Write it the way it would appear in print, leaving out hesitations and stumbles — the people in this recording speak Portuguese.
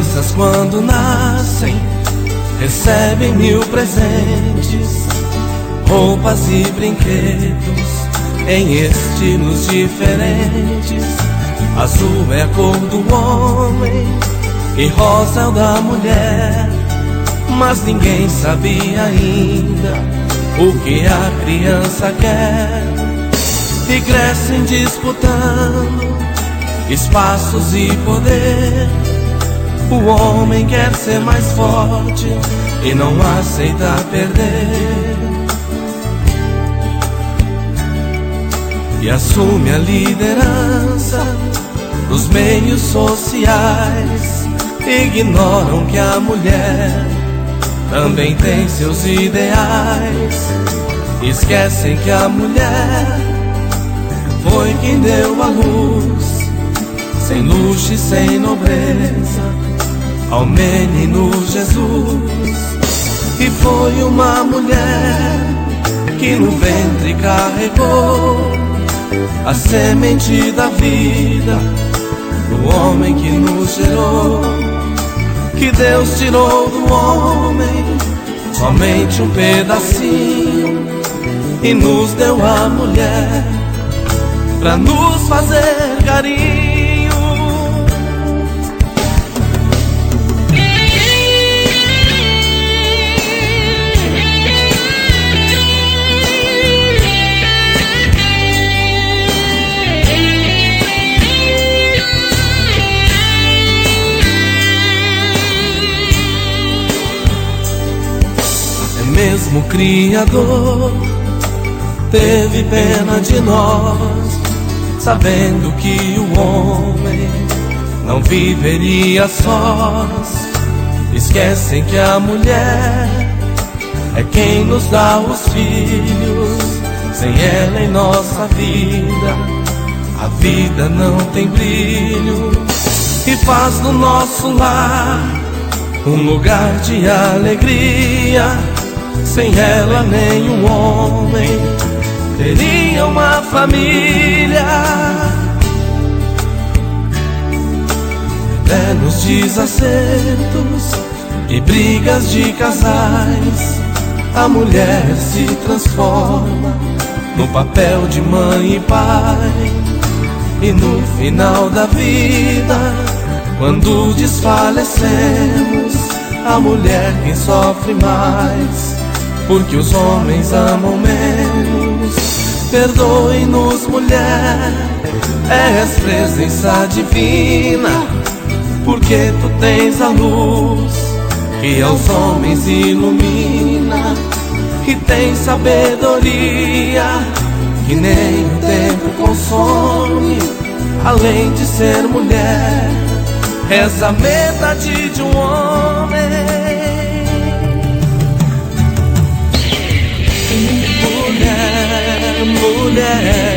crianças quando nascem recebem 1000 presentes, roupas e brinquedos em estilos diferentes. Azul é a cor do homem e rosa é o da mulher, mas ninguém sabia ainda o que a criança quer. E crescem disputando espaços e poder. O homem quer ser mais forte e não aceita perder, e assume a liderança dos meios sociais. Ignoram que a mulher também tem seus ideais. Esquecem que a mulher foi quem deu a luz, sem luxo e sem nobreza, ao menino Jesus. E foi uma mulher que no ventre carregou a semente da vida do homem que nos gerou. Que Deus tirou do homem somente um pedacinho e nos deu a mulher pra nos fazer carinho. Mesmo o Criador teve pena de nós, sabendo que o homem não viveria sós. Esquecem que a mulher é quem nos dá os filhos. Sem ela em nossa vida, a vida não tem brilho. E faz do nosso lar um lugar de alegria. Sem ela nenhum homem teria uma família. Até nos desacertos e brigas de casais, a mulher se transforma no papel de mãe e pai. E no final da vida, quando desfalecemos, a mulher quem sofre mais, porque os homens amam menos. Perdoe-nos, mulher, és presença divina, porque tu tens a luz que aos homens ilumina. E tens sabedoria que nem o tempo consome. Além de ser mulher, és a metade de um homem. Mulher, mulher,